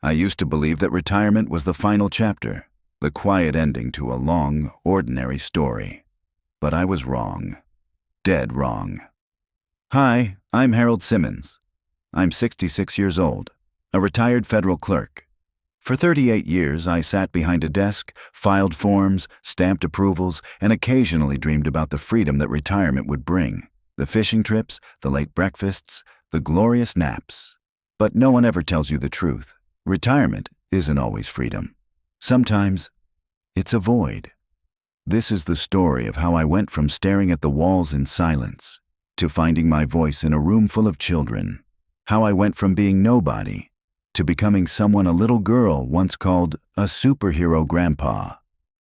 I used to believe that retirement was the final chapter, the quiet ending to a long, ordinary story. But I was wrong. Dead wrong. Hi, I'm Harold Simmons. I'm 66 years old, a retired federal clerk. For 38 years, I sat behind a desk, filed forms, stamped approvals, and occasionally dreamed about the freedom that retirement would bring. The fishing trips, the late breakfasts, the glorious naps. But no one ever tells you the truth. Retirement isn't always freedom. Sometimes, it's a void. This is the story of how I went from staring at the walls in silence to finding my voice in a room full of children. How I went from being nobody to becoming someone a little girl once called a superhero grandpa.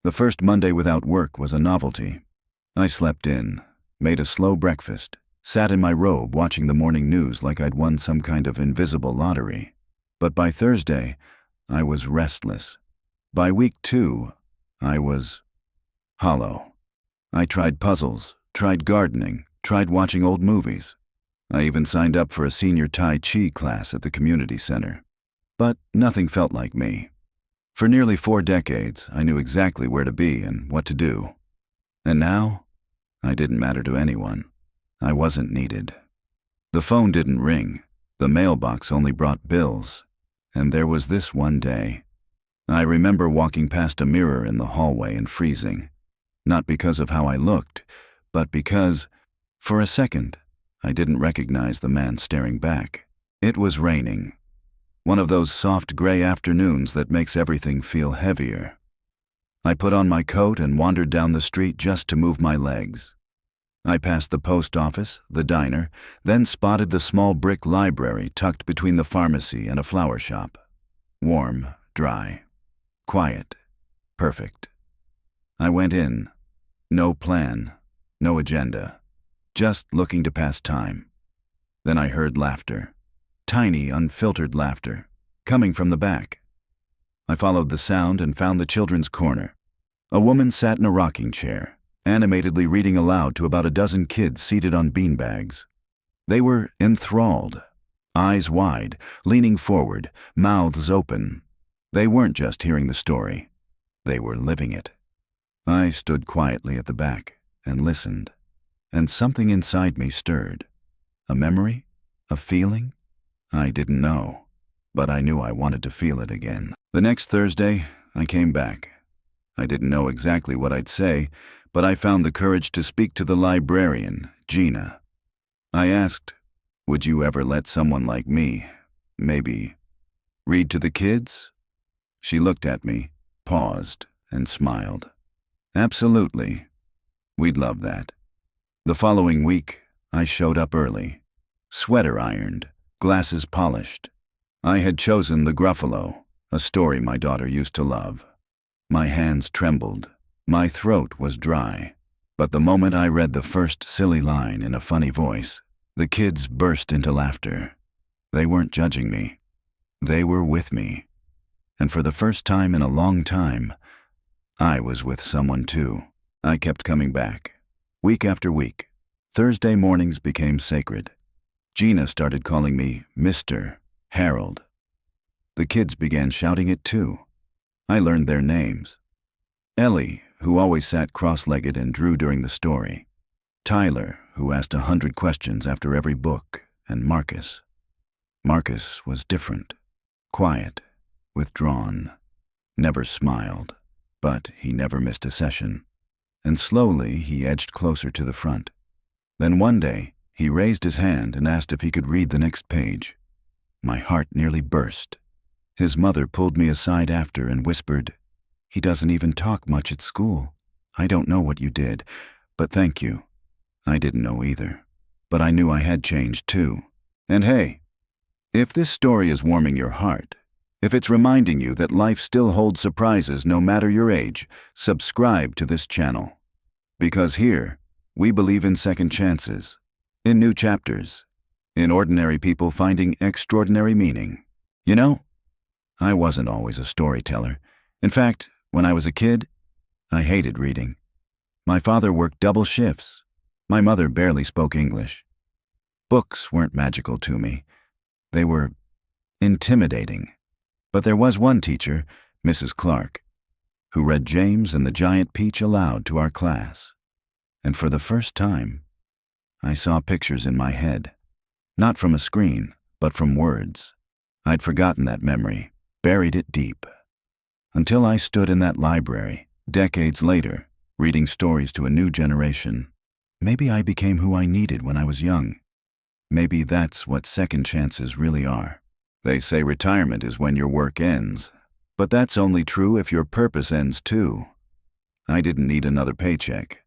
The first Monday without work was a novelty. I slept in, made a slow breakfast, sat in my robe watching the morning news like I'd won some kind of invisible lottery. But by Thursday, I was restless. By week 2, I was hollow. I tried puzzles, tried gardening, tried watching old movies. I even signed up for a senior Tai Chi class at the community center. But nothing felt like me. For nearly 4 decades, I knew exactly where to be and what to do. And now, I didn't matter to anyone. I wasn't needed. The phone didn't ring. The mailbox only brought bills. And there was this one day. I remember walking past a mirror in the hallway and freezing. Not because of how I looked, but because, for a second, I didn't recognize the man staring back. It was raining. One of those soft gray afternoons that makes everything feel heavier. I put on my coat and wandered down the street just to move my legs. I passed the post office, the diner, then spotted the small brick library tucked between the pharmacy and a flower shop. Warm, dry, quiet, perfect. I went in. No plan, no agenda, just looking to pass time. Then I heard laughter. Tiny, unfiltered laughter, coming from the back. I followed the sound and found the children's corner. A woman sat in a rocking chair, animatedly reading aloud to about a dozen kids seated on beanbags. They were enthralled, eyes wide, leaning forward, mouths open. They weren't just hearing the story. They were living it. I stood quietly at the back and listened, and something inside me stirred. A memory? A feeling? I didn't know, but I knew I wanted to feel it again. The next Thursday, I came back. I didn't know exactly what I'd say, but I found the courage to speak to the librarian, Gina. I asked, would you ever let someone like me, maybe, read to the kids? She looked at me, paused, and smiled. Absolutely. We'd love that. The following week, I showed up early, sweater ironed, glasses polished. I had chosen The Gruffalo, a story my daughter used to love. My hands trembled. My throat was dry. But the moment I read the first silly line in a funny voice, the kids burst into laughter. They weren't judging me. They were with me. And for the first time in a long time, I was with someone too. I kept coming back, week after week. Thursday mornings became sacred. Gina started calling me Mr. Harold. The kids began shouting it too. I learned their names. Ellie, who always sat cross-legged and drew during the story. Tyler, who asked 100 questions after every book, and Marcus. Marcus was different, quiet, withdrawn, never smiled, but he never missed a session. And slowly he edged closer to the front. Then one day, he raised his hand and asked if he could read the next page. My heart nearly burst. His mother pulled me aside after and whispered, "He doesn't even talk much at school. I don't know what you did, but thank you." I didn't know either, but I knew I had changed too. And hey, if this story is warming your heart, if it's reminding you that life still holds surprises no matter your age, subscribe to this channel. Because here, we believe in second chances, in new chapters, in ordinary people finding extraordinary meaning. You know, I wasn't always a storyteller. In fact, when I was a kid, I hated reading. My father worked double shifts. My mother barely spoke English. Books weren't magical to me. They were intimidating. But there was one teacher, Mrs. Clark, who read James and the Giant Peach aloud to our class. And for the first time, I saw pictures in my head, not from a screen, but from words. I'd forgotten that memory, buried it deep, until I stood in that library, decades later, reading stories to a new generation. Maybe I became who I needed when I was young. Maybe that's what second chances really are. They say retirement is when your work ends, but that's only true if your purpose ends too. I didn't need another paycheck.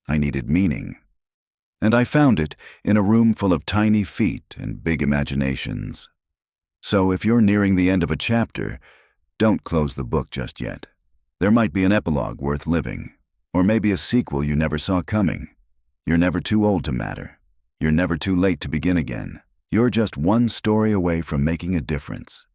I needed meaning. And I found it in a room full of tiny feet and big imaginations. So if you're nearing the end of a chapter, don't close the book just yet. There might be an epilogue worth living, or maybe a sequel you never saw coming. You're never too old to matter. You're never too late to begin again. You're just one story away from making a difference.